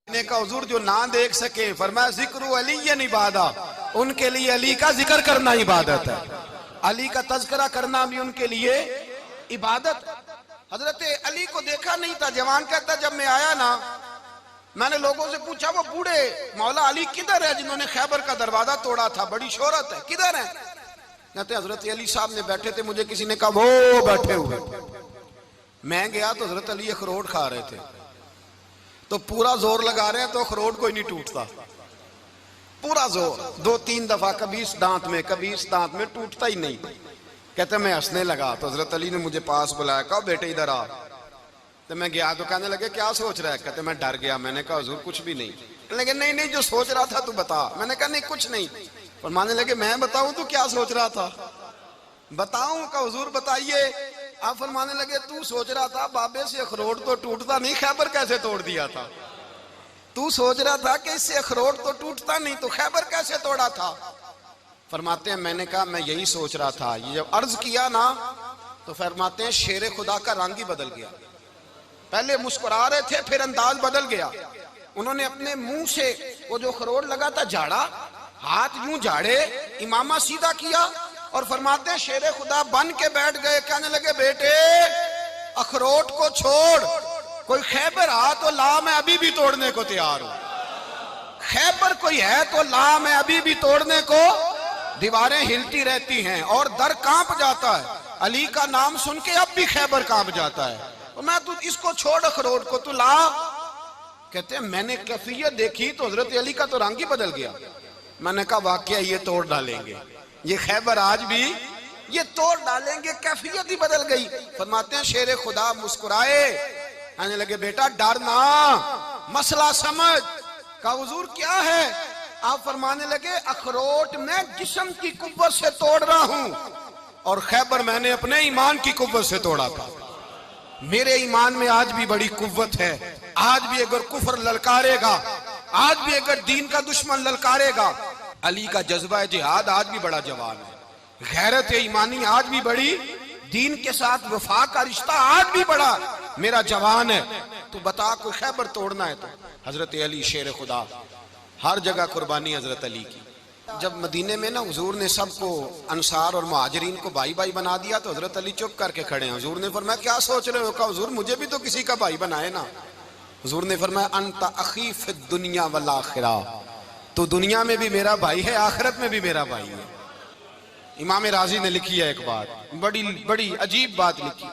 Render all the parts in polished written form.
ने कहा हुजूर जो ना देख सके, फरमाया जिक्र अली इबादत, उनके लिए अली का जिक्र करना इबादत है, अली का तज़किरा करना भी उनके लिए इबादत। हजरत अली को देखा नहीं था। जवान कहता जब मैं आया ना, मैंने लोगों से पूछा वो बूढ़े मौला अली किधर है जिन्होंने खैबर का दरवाजा तोड़ा था, बड़ी शोहरत है, किधर है? कहते हजरत अली साहब ने बैठे थे, मुझे किसी ने कहा वो बैठे हुए। मैं गया तो हजरत अली अखरोट खा रहे थे, तो पूरा जोर लगा रहे हैं तो अखरोट कोई नहीं टूटता, पूरा जोर, 2-3 दफा, कभी इस दांत में कभी इस दांत में, टूटता ही नहीं। कहते मैं हंसने लगा तो हजरत अली ने मुझे पास बुलाया, कहा बेटे इधर आ। तो मैं गया तो कहने लगे क्या सोच रहा है? कहते मैं डर गया। मैंने कहा हुजूर कुछ भी नहीं। लगे नहीं नहीं जो सोच रहा था तू बता। मैंने कहा नहीं कुछ नहीं। पर मानने लगे मैं बताऊं तू क्या सोच रहा था? बताऊं? का हुजूर बताइए। आप फरमाने लगे तू सोच रहा था बाबे से अखरोट तो टूटता नहीं, खैबर कैसे तोड़ दिया था? तू सोच रहा था कि इससे अखरोट तो टूटता नहीं, तो खैबर कैसे तोड़ा था? फरमाते हैं मैंने कहा मैं यही सोच रहा था। ये जब अर्ज किया ना तो फरमाते हैं शेर खुदा का रंग ही बदल गया। पहले मुस्कुरा रहे थे, फिर अंदाज बदल गया। उन्होंने अपने मुंह से वो जो अखरोट लगा था झाड़ा, हाथ यूं झाड़े, इमामा सीधा किया और फरमाते हैं शेर खुदा बन के बैठ गए। कहने लगे बेटे अखरोट को छोड़, कोई खैबर आ तो ला, मैं अभी भी तोड़ने को तैयार हूं। खैबर कोई है तो ला, मैं अभी भी तोड़ने को। दीवारें हिलती रहती हैं और दर कांप जाता है। अली का नाम सुन के अब भी खैबर कांप जाता है। तो मैं तू इसको छोड़ अखरोट को, तू ला। कहते हैं मैंने कैफियत देखी तो हजरत अली का तो रंग ही बदल गया। मैंने कहा वाकया ये तोड़ डालेंगे, ये खैबर आज भी ये तोड़ डालेंगे, कैफियत ही बदल गई। फरमाते हैं शेर खुदा मुस्कुराए, कहने लगे बेटा डर ना, मसला समझ। कहा हुजूर क्या है? आप फरमाने लगे अखरोट मैं जिस्म की कुव्वत से तोड़ रहा हूं और खैबर मैंने अपने ईमान की कुव्वत से तोड़ा था। मेरे ईमान में आज भी बड़ी कुव्वत है। आज भी अगर कुफर ललकारेगा, आज भी अगर दीन का दुश्मन ललकारेगा, अली का जज्बा जिहाद आज भी बड़ा जवान है। गैरत ईमानी आज भी बड़ी, दीन के साथ वफा का रिश्ता आज भी बड़ा मेरा जवान है। तो बता कोई खैबर तोड़ना है तो हजरत अली शेर खुदा, हर जगह कुर्बानी हजरत अली की। जब मदीने में ना हुजूर ने सबको अंसार और मुहाजिरीन को भाई भाई बना दिया तो हजरत अली चुप करके खड़े हैं। हुजूर ने फरमाया क्या सोच रहे हो? कहा हुजूर मुझे भी तो किसी का भाई बनाए ना। हुजूर ने फरमाया अंता अखी फिद दुनिया वल आखिरा, तो दुनिया में भी मेरा भाई है, आखिरत में भी मेरा भाई है। इमाम राजी ने लिखी है एक बात, बड़ी बड़ी अजीब बात लिखी।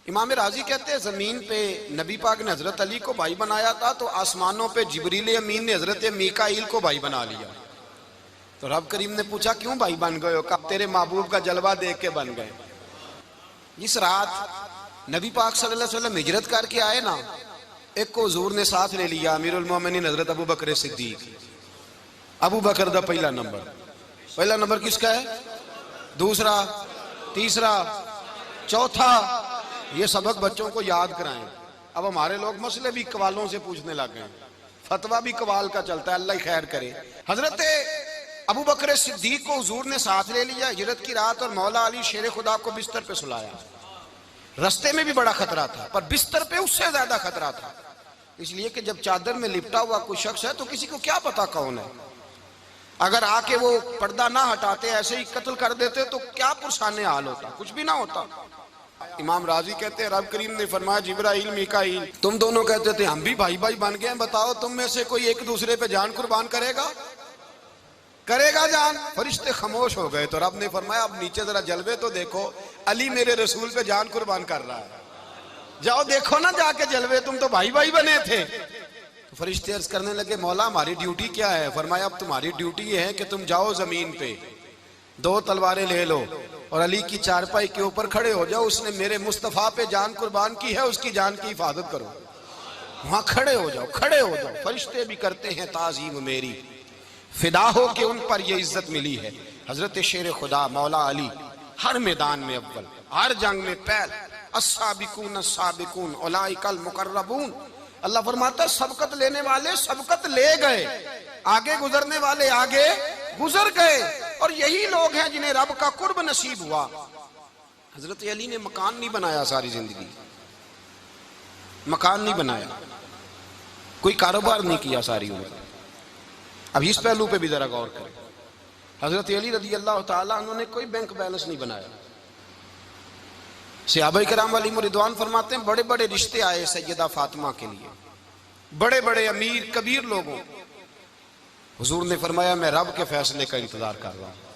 इमाम राजी कहते हैं जमीन पे नबी पाक ने हजरत अली को भाई बनाया था तो आसमानों पे जिब्रील अमीन ने हजरत मीकाईल को भाई बना लिया। तो रब करीम ने पूछा क्यों भाई बन गए हो? कब तेरे महबूब का जलवा देख के बन गए। इस रात नबी पाक सल्लल्लाहु अलैहि वसल्लम हिजरत करके आए ना, एक को हुजूर ने साथ ले लिया, अमीरुल मोमिनीन हजरत अबू बकर सिद्दीक। अबू बकर दा पहला नंबर किसका है? दूसरा, तीसरा, चौथा। ये सबक बच्चों को याद कराएं। अब हमारे लोग मसले भी कवालों से पूछने लग गए, फतवा भी कवाल का चलता है, अल्लाह ही खैर करे। हजरत अबू बकर सिद्दीक को हुजूर ने साथ ले लिया हिजरत की रात और मौला अली शेर खुदा को बिस्तर पे सुलाया। रास्ते में भी बड़ा खतरा था पर बिस्तर पे उससे ज्यादा खतरा था, इसलिए कि जब चादर में लिपटा हुआ कोई शख्स है तो किसी को क्या पता कौन है। अगर आके वो पर्दा ना हटाते, ऐसे ही कत्ल कर देते तो क्या पुरसाने हाल होता, कुछ भी ना होता। इमाम राजी कहते हैं रब करीम ने फरमाया जिब्राइल मीकाईल तुम दोनों कहते थे हम भी भाई भाई बन गए, बताओ तुम में से कोई एक दूसरे पे जान कुर्बान करेगा जान? फरिश्ते खामोश हो गए। तो रब ने फरमाया अब नीचे जरा जलवे तो देखो, अली मेरे रसूल पे जान कुर्बान कर रहा है, जाओ देखो ना जाके जलवे, तुम तो भाई भाई बने थे। तो फरिश्ते अर्ज करने लगे मौला हमारी ड्यूटी क्या है? फरमाया अब तुम्हारी ड्यूटी ये है कि तुम जाओ जमीन पे 2 तलवारें ले लो और अली की चारपाई के ऊपर खड़े हो जाओ, उसने मेरे मुस्तफा पे जान कुर्बान की है, उसकी जान की हिफाजत करो। वहां खड़े हो जाओ। फरिश्ते भी करते हैं ताजीम मेरी, फिदा हो के उन पर ये इज्जत मिली है। हजरत शेर खुदा मौला अली हर मैदान में अव्वल, हर जंग में पहल, अस्साबिकून अस्साबिकून उलाइकल मुकर्रबून। अल्लाह फरमाता है सबकत लेने वाले सबकत ले गए, आगे गुजरने वाले आगे गुजर गए, और यही लोग हैं जिन्हें रब का कुर्ब नसीब हुआ। हजरत अली ने मकान नहीं बनाया, सारी जिंदगी मकान नहीं बनाया, कोई कारोबार नहीं किया सारी उम्र। अब इस पहलू पे भी जरा गौर करें। हजरत अली रजी अल्लाह ताला उन्होंने कोई बैंक बैलेंस नहीं बनाया। सहाबा किराम अलैहिम रिदवान फरमाते हैं बड़े बड़े रिश्ते आए सैयदा फातिमा के लिए, बड़े बड़े अमीर कबीर लोगों। हुजूर ने फरमाया मैं रब के फैसले का इंतजार कर रहा हूं।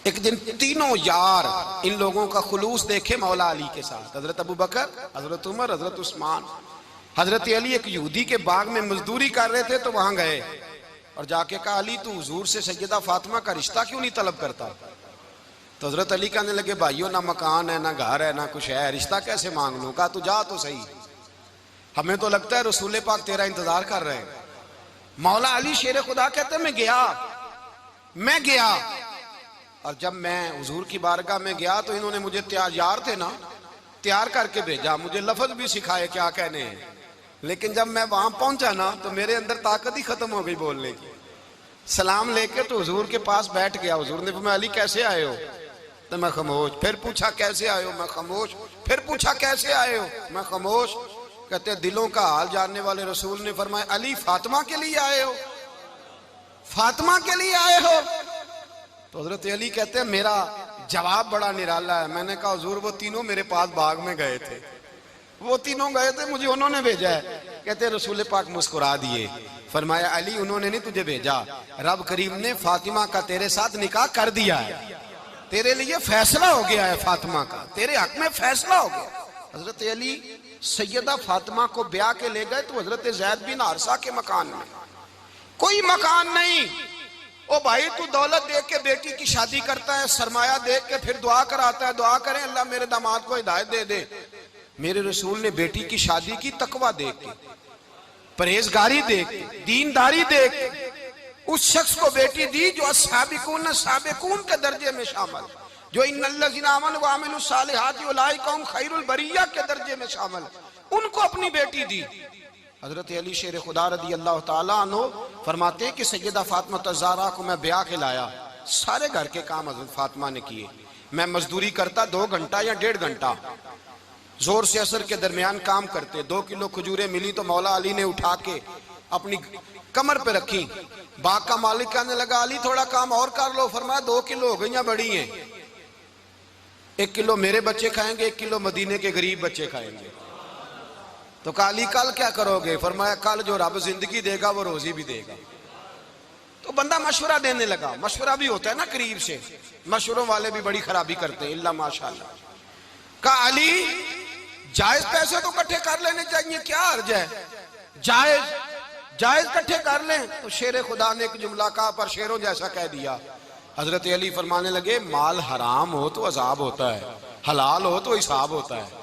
एक दिन तीनों यार इन लोगों का खुलूस देखे मौला अली के साथ, हजरत अबू बकर, हजरत उमर, हजरत उस्मान। हजरत अली एक यहूदी के बाग में मजदूरी कर रहे थे तो वहां गए और जाके कहा अली तू हुजूर से सैयदा फातिमा का रिश्ता क्यों नहीं तलब करता? तो हजरत अली कहने लगे भाइयों ना मकान है ना घर है ना कुछ है, रिश्ता कैसे मांग लूं? कहा तू जा तो सही, हमें तो लगता है रसूल पाक तेरा इंतजार कर रहे हैं। मौला अली शेर खुदा कहते मैं गया और जब मैं हुजूर की बारगाह में गया तो इन्होंने मुझे तैयार थे ना, तैयार करके भेजा, मुझे लफ्ज भी सिखाए क्या कहने हैं। लेकिन जब मैं वहां पहुंचा ना तो मेरे अंदर ताकत ही खत्म हो गई बोलने की। सलाम लेके तो हुजूर के पास बैठ गया। हुजूर ने फरमाया अली कैसे आए हो? तो मैं खामोश। फिर पूछा कैसे आए हो? मैं खामोश। फिर पूछा कैसे आए हो? मैं खामोश। कहते दिलों का हाल जानने वाले रसूल ने फरमाया अली फातिमा के लिए आए हो? फातिमा के लिए आए हो? तो हजरत अली कहते हैं मेरा जवाब बड़ा निराला है। मैंने कहा हुजूर वो तीनों मेरे पास बाग में गए थे, वो तीनों गए थे, मुझे उन्होंने भेजा है। कहते रसूल पाक मुस्कुरा दिए, फरमाया अली उन्होंने नहीं तुझे भेजा, रब करीम ने फातिमा का तेरे साथ निकाह कर दिया है, तेरे लिए फैसला हो गया है, फातिमा का तेरे हक में फैसला हो गया। हजरत अली सैयदा फातिमा को ब्याह के ले गए तो हजरत ज़ैद बिन हारिसा के मकान में, कोई मकान नहीं। ओ भाई तू दौलत देख के बेटी की शादी करता है, सरमाया देख के फिर दुआ कराता है, दुआ करें अल्लाह मेरे दामाद को हिदायत दे दे। मेरे रसूल ने बेटी की शादी की तकवा देख के, परहेजगारी देख के, दीनदारी देख के उस शख्स को बेटी दी जो अस्साबिकून साबिकून के दर्जे में शामिल, जो इन्नल्लज़ीना आमनू व अमिलुस सालिहाति उलाइका हुम खैरुल बरिया के दर्जे में शामिल, उनको अपनी बेटी दी। हजरत अली शेर खुदा रदी अल्लाह ताला अन्हु फरमाते हैं कि सैयदा फातिमा ज़हरा को मैं ब्याह के लाया, सारे घर के काम हजरत फातिमा ने किए। मैं मजदूरी करता 2 घंटा या 1.5 घंटा, जोर से असर के दरमियान काम करते। 2 किलो खजूरें मिली तो मौला अली ने उठा के अपनी कमर पे रखी। बाग का मालिक कहने लगा अली थोड़ा काम और कर लो। फरमाया 2 किलो हो गई बड़ी हैं, 1 किलो मेरे बच्चे खाएंगे, 1 किलो मदीने के गरीब बच्चे खाएंगे। तो कहा अली कल क्या करोगे? फरमाया कल जो रब जिंदगी देगा वो रोजी भी देगा। तो बंदा मशवरा देने लगा। मशवरा भी होता है ना करीब से, मशवरों वाले भी बड़ी खराबी करते हैं इल्ला माशाअल्लाह। कहा अली जायज पैसे तो इकट्ठे कर लेने चाहिए, क्या अर्ज है, जायज इकट्ठे कर लें। तो शेर खुदा ने एक जुमला कहा पर शेरों जैसा कह दिया। हजरत अली फरमाने लगे माल हराम हो तो अजाब होता है, हलाल हो तो हिसाब होता है,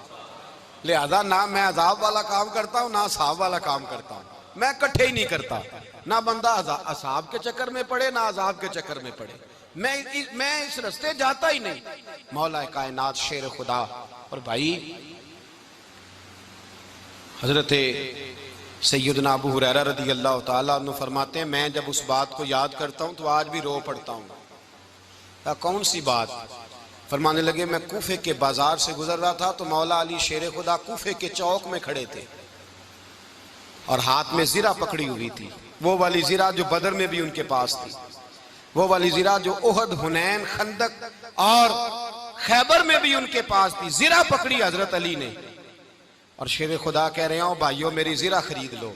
लिहाजा ना मैं अजाब वाला काम करता हूँ ना हिसाब वाला काम करता हूँ, मैं इकट्ठे ही नहीं करता। ना बंदा असाब के चक्कर में पड़े ना अजाब के चक्कर में पड़े, मैं इस रास्ते जाता ही नहीं। मौला कायनात शेर खुदा। और भाई हजरत सैयदना अबू हुरैरा रदी अल्लाह ताला अन्हु फरमाते हैं मैं जब उस बात को याद करता हूँ तो आज भी रो पड़ता हूँ। कौन सी बात? फरमाने लगे मैं कूफे के बाजार से गुजर रहा था तो मौला अली शेर खुदा कूफे के चौक में खड़े थे और हाथ में जीरा पकड़ी हुई थी, वो वाली जीरा जो बदर में भी उनके पास थी, वो वाली जीरा जो ओहद, हुनैन, खंदक और खैबर में भी उनके पास थी। जीरा पकड़ी हजरत अली ने और शेर खुदा कह रहे हो भाइयों मेरी जीरा खरीद लो,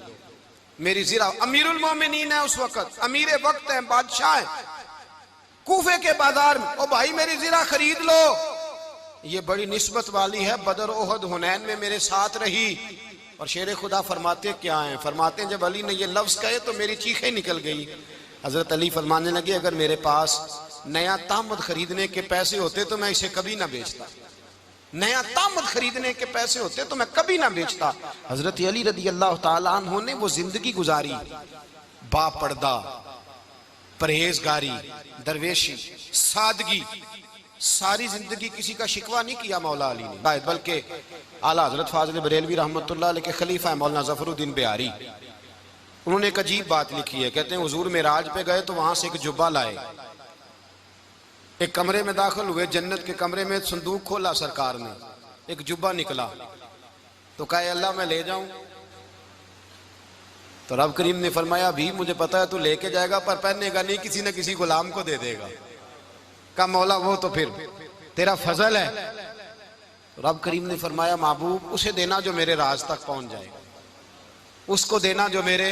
मेरी जीरा। अमीरुल मोमिनीन है उस वक्त, अमीर वक्त है, बादशाह है, कूफे के बाजार में। ओ भाई मेरी जीरा खरीद लो, ये बड़ी निस्बत वाली है, बदर, ओहद, हुनैन में मेरे साथ रही। और शेर खुदा फरमाते क्या हैं? फरमाते हैं जब अली ने ये लफ्ज कहे तो मेरी चीखें निकल गई। हजरत अली फरमाने लगे अगर मेरे पास नया तामद खरीदने के पैसे होते तो मैं इसे कभी ना बेचता, नया तामद खरीदने के पैसे होते तो मैं कभी ना बेचता। हजरत अली रदी अल्लाह ताला अन्हु ने वो जिंदगी गुजारी, बापर्दा, परहेजगारी, दरवेशी, सादगी, सारी जिंदगी किसी का शिकवा नहीं किया मौला अली ने। बल्कि आला हजरत फाजिल बरेलवी रहमतुल्लाह अलैह के खलीफा है मौलाना ज़फरुद्दीन बिहारी, उन्होंने एक अजीब बात लिखी है। कहते हैं हुजूर मेराज पे गए तो वहां से एक जुब्बा लाए, एक कमरे में दाखिल हुए, जन्नत के कमरे में संदूक खोला सरकार ने, एक जुब्बा निकला तो कहा अल्लाह मैं ले जाऊं? तो रब करीम ने फरमाया भी मुझे पता है तू लेके जाएगा पर पहनेगा नहीं, किसी न किसी गुलाम को दे देगा। का मौला वो तो फिर तेरा फजल है। तो रब करीम ने फरमाया महबूब उसे देना जो मेरे राज तक पहुंच जाएगा, उसको देना जो मेरे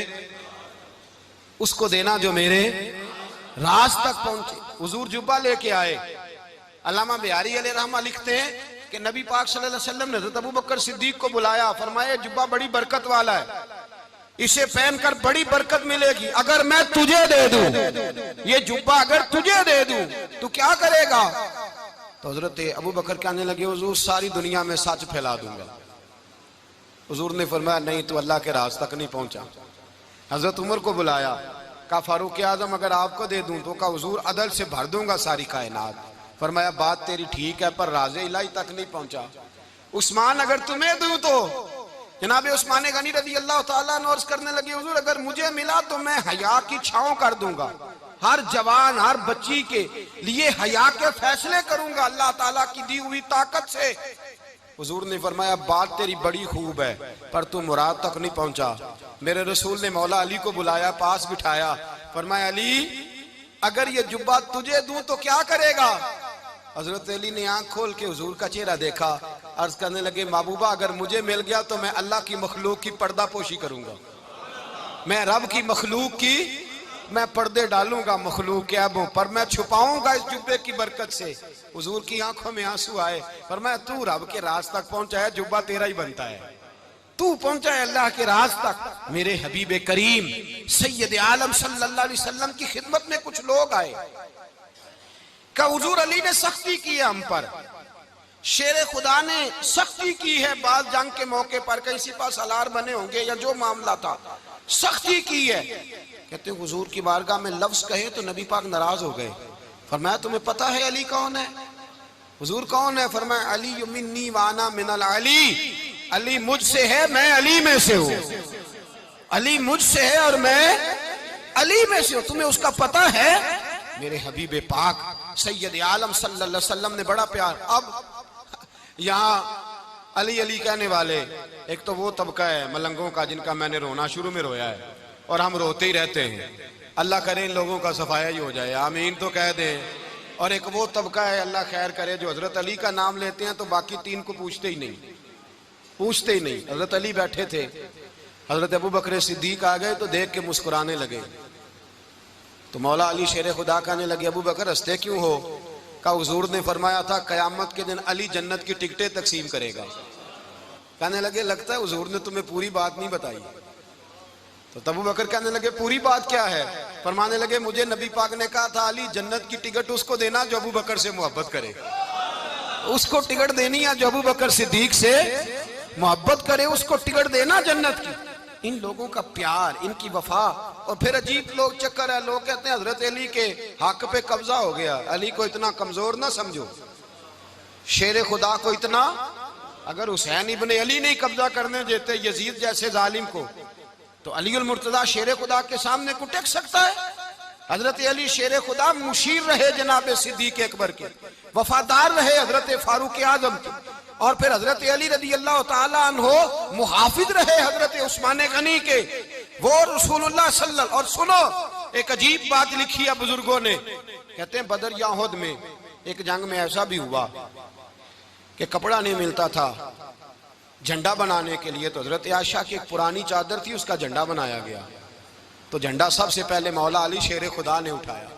राज तक पहुंचे। हुजूर जुब्बा लेके आए। अल्लामा बिहारी अलैहि रहमा लिखते हैं कि नबी पाक सल्लल्लाहु अलैहि वसल्लम ने हज़रत अबू बकर सिद्दीक को बुलाया, फरमाया जुब्बा बड़ी बरकत वाला है, इसे पहनकर बड़ी बरकत मिलेगी। अगर मैं तुझे दे दूं, ये जुब्बा अगर तुझे दे दूं तो क्या करेगा? तो हजरत अबू बकर कहने लगे हुजूर सारी दुनिया में सच फैला दूंगा। हुजूर ने फरमाया नहीं, तू अल्लाह के राज तक नहीं पहुंचा। हजरत उमर को बुलाया, कहा फारूक आजम अगर आपको दे दूं तो कहा हुजूर अदल से भर दूंगा सारी कायनात। फरमाया बात तेरी ठीक है पर राज़े इलाही तक नहीं पहुंचा। उस्मान अगर तुम्हें दूं तो जनाब उस्मान गनी रज़ी अल्लाह ताला अन्हु अर्ज़ करने लगे हुजूर अगर मुझे मिला तो मैं हया की छांव कर दूंगा, हर जवान हर बच्ची के लिए हया के फैसले करूंगा अल्लाह ताला की दी हुई ताकत से। हुजूर ने फरमाया बात तेरी बड़ी खूब है पर तू मुराद तक नहीं पहुंचा। मेरे रसूल ने मौला अली को बुलाया, पास बिठाया, फरमाया अली अगर ये जुब्बा तुझे दूं तो क्या करेगा? हजरत अली ने आंख खोल के हुजूर का चेहरा देखा, अर्ज करने लगे महबूबा अगर मुझे मिल गया तो मैं अल्लाह की मखलूक की पर्दा पोशी करूंगा, मैं रब की मखलूक की मैं पर्दे डालूंगा मखलूक के ऐबों पर, मैं छुपाऊंगा इस जुब्बे की बरकत से। हुजूर की आंखों में आंसू आए, फरमाया तू रब के राज तक पहुंचा है, जुब्बा तेरा ही बनता है, तू पहुंचा है अल्लाह के राज तक। मेरे हबीब करीम सैयद आलम सल्लल्लाहु अलैहि वसल्लम की खिदमत में कुछ लोग आए, का हुजूर अली ने सख्ती की है हम पर, शेर खुदा ने सख्ती की है, बात जंग के मौके पर कहीं सिपा सालार बने होंगे या जो मामला था सख्ती की है। कहते हुजूर की बारगाह में लफ्ज कहे तो नबी पाक नाराज हो गए। फरमाया तुम्हें पता है अली कौन है? हुजूर कौन है? फरमाया अली मिन्नी वाना मिनल अली, अली मुझसे है मैं अली में से हूं, अली मुझसे है और मैं अली में से हूं, तुम्हें उसका पता है? मेरे हबीब पाक सैयद आलम सल्लल्लाहु अलैहि वसल्लम ने बड़ा प्यार। अब यहाँ अली अली कहने वाले एक तो वो तबका है मलंगों का जिनका मैंने रोना शुरू में रोया है और हम रोते ही रहते हैं, अल्लाह करे इन लोगों का सफाया ही हो जाए, आमीन तो कह दें। और एक वो तबका है अल्लाह खैर करे जो हजरत अली का नाम लेते हैं तो बाकी तीन को पूछते ही नहीं। हजरत अली बैठे थे, हजरत अबू बकर सिद्दीक आ गए तो देख के मुस्कुराने लगे। तो मौला अली शेर खुदा कहने लगे अबू बकर हंसते क्यों हो? का हुजूर ने फरमाया था कयामत के दिन अली जन्नत की टिकटें तकसीम करेगा। कहने लगे लगता है हुजूर ने तुम्हें पूरी बात नहीं बताई। तो अबू बकर कहने लगे पूरी बात क्या है? फरमाने लगे मुझे नबी पाक ने कहा था अली जन्नत की टिकट उसको देना जो अबू बकर से मोहब्बत करे, उसको टिकट देनी है जो अबू बकर सिद्दीक से मोहब्बत करे, उसको टिकट देना जन्नत की। इन लोगों का प्यार, इनकी वफा। और फिर अजीब लोग चक्कर है, लोग कहते हैं हजरत अली के हक पे कब्जा हो गया, अली को इतना कमजोर ना समझो, शेर खुदा को इतना, अगर हुसैन इब्ने अली नहीं कब्जा करने देते यजीद जैसे जालिम को तो अली उल मुर्तजा शेर खुदा के सामने को टेक सकता है? हजरत अली शेर खुदा मुशीर रहे जनाब सिद्दीक अकबर के, वफादार रहे हजरत फारूक आजम के, और फिर हजरत अली रज़ी अल्लाह ताला अन्हो मुहाफिज रहे हजरत उस्मान गनी के, वो रसूलुल्लाह सल्लल्लाहु। और सुनो एक अजीब बात लिखी है बुजुर्गों ने, कहते हैं बदर या उहद में एक जंग में ऐसा भी हुआ कि कपड़ा नहीं मिलता था झंडा बनाने के लिए, तो हजरत आयशा की एक पुरानी चादर थी उसका झंडा बनाया गया। तो झंडा सबसे पहले मौला अली शेर खुदा ने उठाया,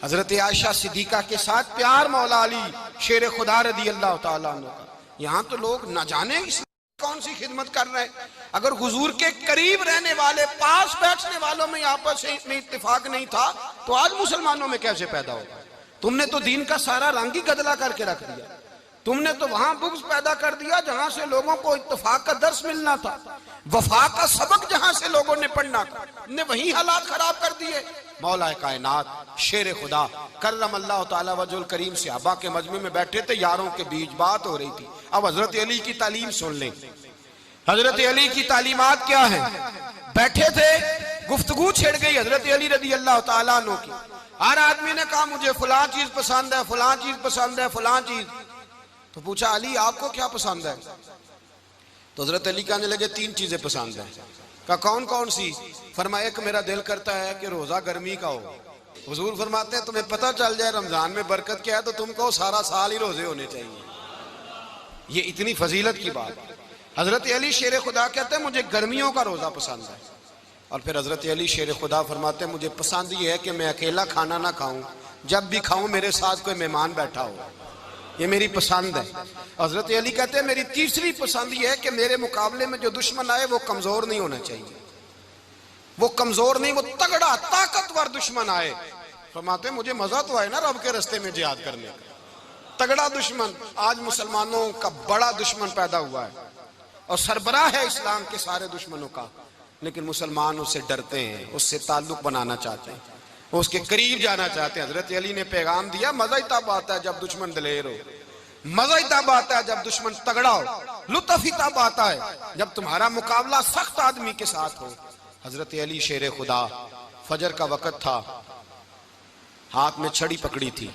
हजरत आयशा सिद्दीका के साथ प्यार मौला अली शेर खुदा रज़ी अल्लाह ताला अन्हु का। यहाँ तो लोग न जाने कौन सी खिदमत कर रहे हैं। अगर हुजूर के करीब रहने वाले पास बैठने वालों में आपस में इत्तेफाक नहीं था तो आज मुसलमानों में कैसे पैदा होगा? तुमने तो दीन का सारा रंग ही गदला करके रख दिया, तुमने तो वहां बुग़्ज़ पैदा कर दिया जहां से लोगों को इत्तेफाक का दर्स मिलना था, वफा का सबक जहां से लोगों ने पढ़ना था, ने वही हालात खराब कर दिए। मौला कायनात शेर खुदा करम अल्लाह ताला वजहुल करीम सहाबा के मजमे में बैठे थे, यारों के बीच बात हो रही थी। अब हजरत अली की तालीम सुन लें, हजरत अली की तालीमात क्या है। बैठे थे, गुफ्तगू छिड़ गई हजरत अली रज़ी अल्लाह ताला अन्हु की। हर आदमी ने कहा मुझे फलां चीज पसंद है, फलां चीज पसंद है, फलां चीज। तो पूछा अली आपको क्या पसंद है? तो हजरत अली कहने लगे तीन चीजें पसंद है। का कौन कौन सी? फरमाया कि मेरा दिल करता है कि रोजा गर्मी का हो। हुजूर फरमाते हैं तुम्हें पता चल जाए रमजान में बरकत क्या है तो तुम कहो सारा साल ही रोजे होने चाहिए। ये इतनी फजीलत की बात। हजरत अली शेर खुदा कहते हैं मुझे गर्मियों का रोजा पसंद है। और फिर हजरत अली शेर खुदा फरमाते हैं मुझे पसंद ये है कि मैं अकेला खाना ना खाऊं, जब भी खाऊं मेरे साथ कोई मेहमान बैठा हो, ये मेरी पसंद है। हजरत अली कहते हैं मेरी तीसरी पसंद ये है कि मेरे मुकाबले में जो दुश्मन आए वो कमजोर नहीं होना चाहिए, वो कमजोर नहीं, वो तगड़ा ताकतवर दुश्मन आए। फरमाते हैं मुझे मजा तो आए ना रब के रास्ते में जिहाद करने का, तगड़ा दुश्मन। आज मुसलमानों का बड़ा दुश्मन पैदा हुआ है और सरबराह है इस्लाम के सारे दुश्मनों का, लेकिन मुसलमान उससे डरते हैं, उससे ताल्लुक बनाना चाहते हैं, उसके करीब जाना चाहते हैं। हजरत अली ने पैगाम दिया मजा ही तब आता है जब दुश्मन दलेर हो, मजा ही तब आता है जब दुश्मन तगड़ा हो, लुत्फ ही तब आता है जब तुम्हारा मुकाबला सख्त आदमी के साथ हो। हजरत अली शेर खुदा, फजर का वक़्त था, हाथ में छड़ी पकड़ी थी,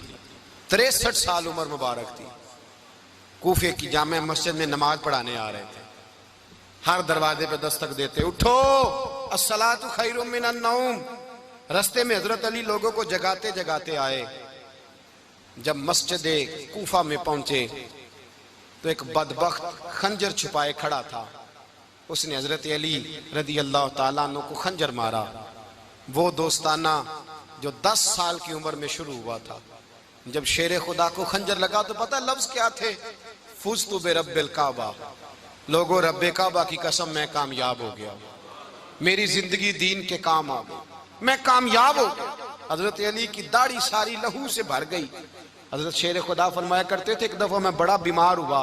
63 साल उम्र मुबारक थी, कूफे की जामे मस्जिद में नमाज पढ़ाने आ रहे थे। हर दरवाजे पे दस्तक देते उठो अस्सलातु खैरुम मिनन नौम। रास्ते में हजरत अली लोगों को जगाते जगाते आए। जब मस्जिद कूफा में पहुंचे तो एक बदबख्त खंजर छुपाए खड़ा था, उसने हजरत अली रदी अल्लाह ताला अन्हु को खंजर मारा। वो दोस्ताना जो 10 साल की उम्र में शुरू हुआ था। जब शेर खुदा को खंजर लगा तो पता लफ्ज क्या थे? फुज़्तु बिरब्बिल काबा, लोगों रब्बे काबा की कसम मैं कामयाब हो गया, मेरी जिंदगी दीन के काम आ गई, मैं कामयाब हो गया। हजरत अली की दाढ़ी सारी लहू से भर गई। हजरत शेर खुदा फरमाया करते थे एक दफा मैं बड़ा बीमार हुआ,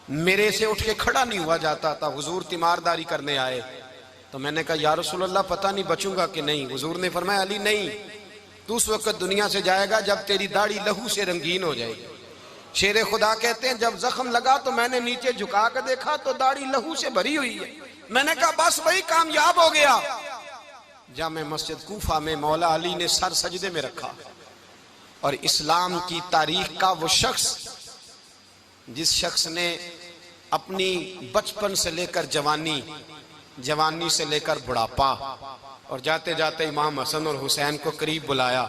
मेरे से उठ के खड़ा नहीं हुआ जाता था, हुजूर तीमारदारी करने आए तो मैंने कहा या रसूल अल्लाह पता नहीं बचूंगा कि नहीं। हुजूर ने फरमाया अली नहीं, तू उस वक्त दुनिया से जाएगा जब तेरी दाढ़ी लहू से रंगीन हो जाएगी। शेर खुदा कहते हैं जब जख्म लगा तो मैंने नीचे झुका कर देखा तो दाढ़ी लहू से भरी हुई है। मैंने कहा बस वही कामयाब हो गया। जामे मस्जिद कूफा में मौला अली ने सर सजदे में रखा और इस्लाम की तारीख का वो शख्स जिस शख्स ने अपनी बचपन से लेकर जवानी, जवानी से लेकर बुढ़ापा और जाते जाते इमाम हसन और हुसैन को करीब बुलाया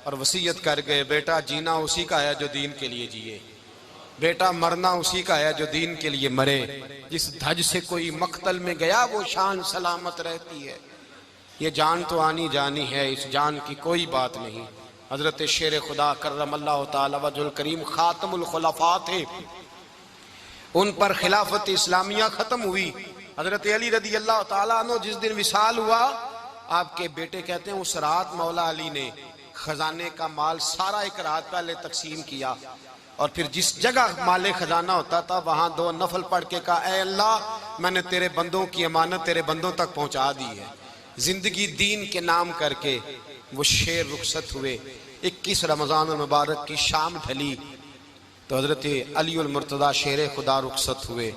और वसीयत कर गए बेटा जीना उसी का है जो दीन के लिए जिए, बेटा मरना उसी का है जो दीन के लिए मरे। जिस धज से कोई मक्तल में गया वो शान सलामत रहती है, ये जान तो आनी जानी है, इस जान की कोई बात नहीं। हजरत शेर खुदा करमल्लाहु ताला वजहुल करीम खातमुल खुलफा थे, उन पर खिलाफत इस्लामिया खत्म हुई। हजरत अली रदी अल्लाह ताला अन्हु जिस दिन विसाल हुआ, आपके बेटे कहते हैं उस रात मौला अली ने खजाने का माल सारा एक रात पहले तकसीम किया और फिर जिस जगह माले खजाना होता था वहां 2 नफल पढ़ के कहा ऐ अल्लाह मैंने तेरे बंदों की अमानत तेरे बंदों तक पहुंचा दी है। जिंदगी दीन के नाम करके वो शेर रुखसत हुए। 21 रमजान मुबारक की शाम ढली तो हजरत अली उल मुर्तदा शेर खुदा रुखसत हुए।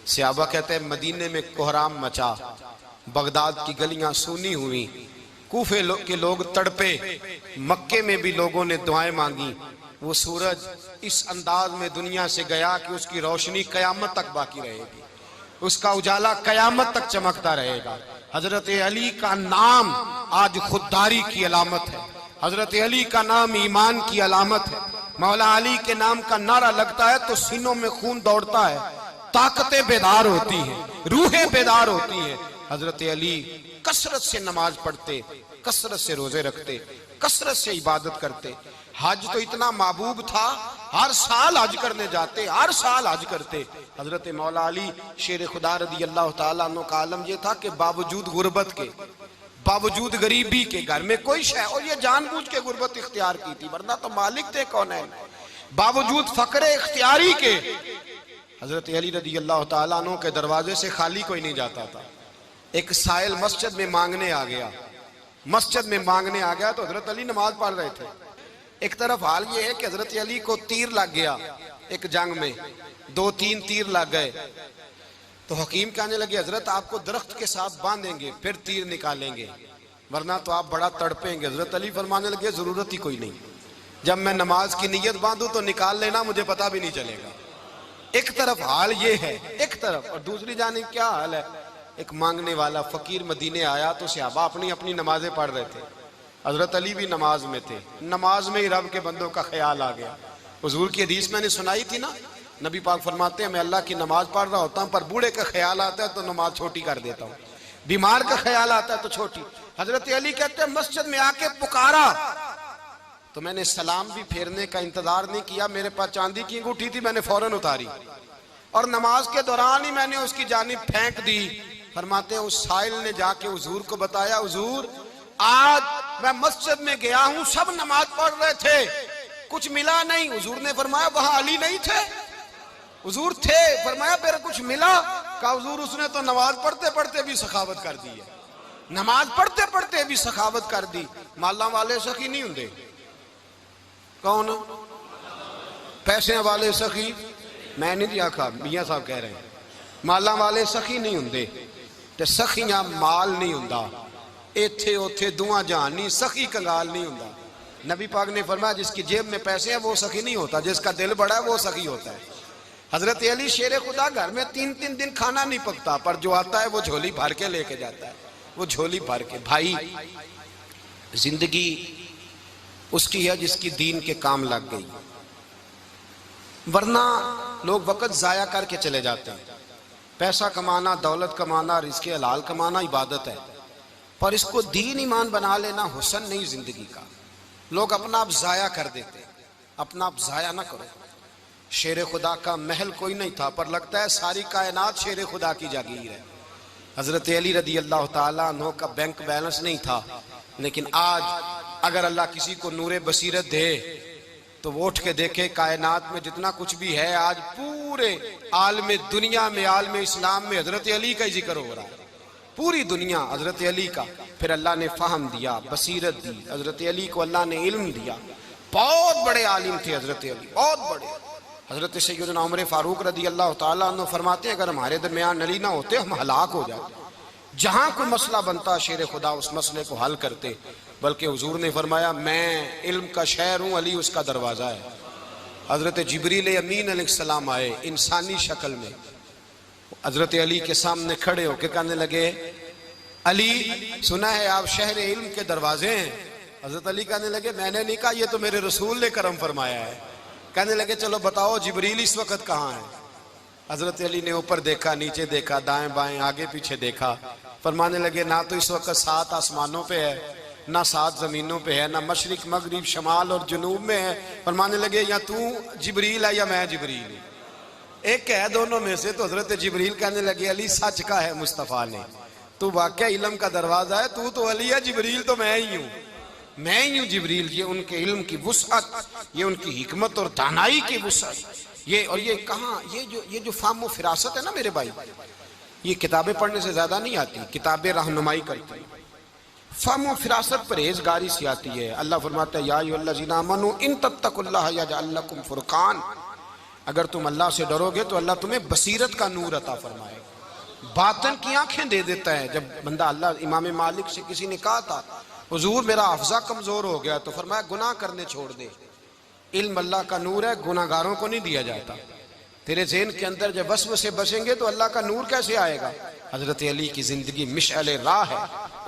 सहाबा कहते हैं मदीने में कोहराम मचा, बगदाद की गलियां सूनी हुई, कूफे के लोग तड़पे, मक्के में भी लोगों ने दुआएं मांगी। वो सूरज इस अंदाज में दुनिया से गया कि उसकी रोशनी कयामत तक बाकी रहेगी, उसका उजाला कयामत तक चमकता रहेगा। हजरत अली का नाम आज खुददारी की अलामत है, हजरत अली का नाम ईमान की अलामत है। मौला अली के नाम का नारा लगता है तो सीनों में खून दौड़ता है, ताकतें बेदार होती हैं, रूहें बेदार होती हैं। हजरत अली कसरत से नमाज पढ़ते, कसरत से रोजे रखते, कसरत से इबादत करते। हज तो इतना महबूब था, हर साल हज करने जाते, हर साल हज करते। हजरत मौला अली शेर खुदा रदी अल्लाह ताला अन्हु का आलम यह था कि बावजूद गुर्बत के, बावजूद गरीबी के, घर में कोई शय, और ये जानबूझ के गुर्बत इख्तियार की थी वरना तो मालिक थे कौन है, बावजूद फकरे इख्तियारी के हजरत अली रदी अल्लाह ताला अन्हु के दरवाजे से खाली कोई नहीं जाता था। एक साइल मस्जिद में मांगने आ गया, मस्जिद में मांगने आ गया तो हजरत अली नमाज पढ़ रहे थे। एक तरफ हाल ये है कि हजरत अली को तीर लग गया, एक जंग में 2-3 तीर लग गए तो हकीम कहने लगे हजरत आपको दरख्त के साथ बांधेंगे फिर तीर निकालेंगे वरना तो आप बड़ा तड़पेंगे। हजरत अली फरमाने लगे जरूरत ही कोई नहीं, जब मैं नमाज की नीयत बांधू तो निकाल लेना, मुझे पता भी नहीं चलेगा। एक तरफ हाल ये है, एक तरफ, और दूसरी जानिब क्या हाल है, एक मांगने वाला फकीर मदीने आया तो सहाबा अपनी अपनी नमाजें पढ़ रहे थे। हजरत अली भी नमाज में थे। नमाज में ही रब के बंदों का ख्याल आ गया। हुजूर की हदीस मैंने सुनाई थी ना, नबी पाक फरमाते हैं मैं अल्लाह की नमाज पढ़ रहा होता हूँ पर बूढ़े का ख्याल आता है तो नमाज छोटी कर देता हूँ, बीमार का ख्याल आता है तो छोटी। हजरत अली कहते हैं मस्जिद में आके पुकारा तो मैंने सलाम भी फेरने का इंतजार नहीं किया, मेरे पास चांदी की अंगूठी थी, मैंने फौरन उतारी और नमाज के दौरान ही मैंने उसकी जानिब फेंक दी। फरमाते हैं उस साइल ने जाके हुजूर को बताया, हुजूर आज मैं मस्जिद में गया हूं, सब नमाज पढ़ रहे थे, कुछ मिला नहीं। हुजूर ने फरमाया वहां अली नहीं थे? हुजूर थे। फरमाया फिर कुछ मिला? कहा हुजूर उसने तो नमाज पढ़ते पढ़ते भी सखावत कर दी है, नमाज पढ़ते पढ़ते भी सखावत कर दी। माला वाले सखी नहीं होंगे? कौन? पैसे वाले सखी? मैं नहीं आखा, मियां साहब कह रहे हैं माला वाले सखी नहीं होंगे। ते सखियां माल नहीं हुंदा, इत्थे उथे दुआ जहान नहीं, सखी कंगाल नहीं हुंदा। नबी पाक ने फरमाया जिसकी जेब में पैसे हैं वो सखी नहीं होता, जिसका दिल बड़ा है वो सखी होता है। हजरत अली शेर खुदा घर में 3-3 दिन खाना नहीं पकता, पर जो आता है वो झोली भर के लेके जाता है, वो झोली भर के। भाई जिंदगी उसकी है जिसकी दीन के काम लग गई, वरना लोग वक्त जाया करके चले जाते हैं। पैसा कमाना, दौलत कमाना, रिज़्क़ हलाल कमाना इबादत है, पर इसको दीन ईमान बना लेना हुस्न नहीं जिंदगी का। लोग अपना आप जाया कर देते, अपना आप जाया ना करो। शेर खुदा का महल कोई नहीं था, पर लगता है सारी कायनात शेर खुदा की जागीर है। हजरत अली रदी अल्लाह ताला अन्हु का बैंक बैलेंस नहीं था, लेकिन आज अगर अल्लाह किसी को नूरे बसीरत दे तो वो उठ के देखे कायनात में जितना कुछ भी है, आज पूरे आलम दुनिया में, आलम इस्लाम में हजरत अली का ही जिक्र हो रहा है, पूरी दुनिया हजरत अली का। फिर अल्लाह ने फहम दिया, बसीरत दी, हजरत अली को अल्लाह ने इल्म दिया। बहुत बड़े आलिम थे हजरत अली, बहुत बड़े। हजरत सैयदना उमर फारूक रदी अल्लाह ताला अन्हु फरमाते हैं अगर हमारे दरमियान अली ना होते हम हलाक हो जाते। जहां कोई मसला बनता शेर खुदा उस मसले को हल करते। बल्कि हुजूर ने फरमाया मैं इल्म का शहर हूं, अली उसका दरवाजा है। हजरत जिब्रील अमीन अलैहिस्सलाम आए इंसानी शक्ल में, हजरत अली के सामने खड़े होकर कहने लगे अली सुना है आप शहर इल्म के दरवाजे हैं। हजरत अली कहने लगे मैंने नहीं कहा, ये तो मेरे रसूल ने करम फरमाया है। कहने लगे चलो बताओ जिब्रील इस वक्त कहाँ है? हजरत अली ने ऊपर देखा, नीचे देखा, दाएं बाएं आगे पीछे देखा। फरमाने लगे ना तो इस वक्त 7 आसमानों पे है, ना 7 जमीनों पे है, ना मशरिक मगरिब शमाल और जुनूब में है। फरमाने लगे या तू जिब्रील है या मैं जिब्रील हूं, एक है दोनों में से। तो हजरत जिब्रील कहने लगे अली सच का है मुस्तफ़ा ने, तू वाकई इल्म का दरवाजा है, तू तो अली है, जिब्रील तो मैं ही हूँ, मैं ही हूँ जिब्रील। ये उनके इल्म की वुसअत, ये उनकी हिकमत और दानाई की वुसअत, ये और ये कहाँ ये जो फाहम फिरासत है ना मेरे भाई, ये किताबें पढ़ने से ज्यादा नहीं आती, किताबें रहनुमाई करती हैं। फाहम फिरासत परहेजगारी से आती है। अल्लाह फरमाता है या अय्युहल्लज़ीना आमनू इन तत्तकुल्लाह यजअल लकुम फुरकान, अगर तुम अल्लाह से डरोगे तो अल्लाह तुम्हें बसीरत का नूर अता फरमाएगा, बातन की आंखें दे देता है। जब बंदा अल्लाह इमाम मालिक से किसी ने कहा था हुजूर मेरा हफ्जा कमजोर हो गया, तो फरमाया गुनाह करने छोड़ दे, इल्म अल्लाह का नूर है, गुनाहगारों को नहीं दिया जाता। तेरे ज़हन के अंदर जब वसवसे बसेंगे तो अल्लाह का नूर कैसे आएगा? हजरत अली की जिंदगी मिशअले राह है,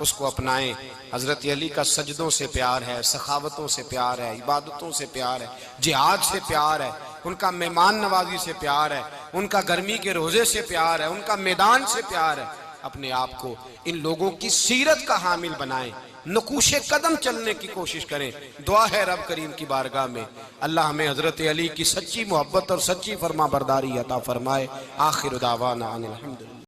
उसको अपनाएं। हजरत अली का सजदों से प्यार है, सखावतों से प्यार है, इबादतों से प्यार है, जिहाद से प्यार है, उनका मेहमान नवाजी से प्यार है, उनका गर्मी के रोजे से प्यार है, उनका मैदान से प्यार है। अपने आप को इन लोगों की सीरत का हामिल बनाएं, नकूशे कदम चलने की कोशिश करें। दुआ है रब करीम की बारगाह में अल्लाह हमें हजरत अली की सच्ची मोहब्बत और सच्ची फरमा बरदारी अता फरमाए। आखिर दावाना अनिल हम्दुलिल्लाह।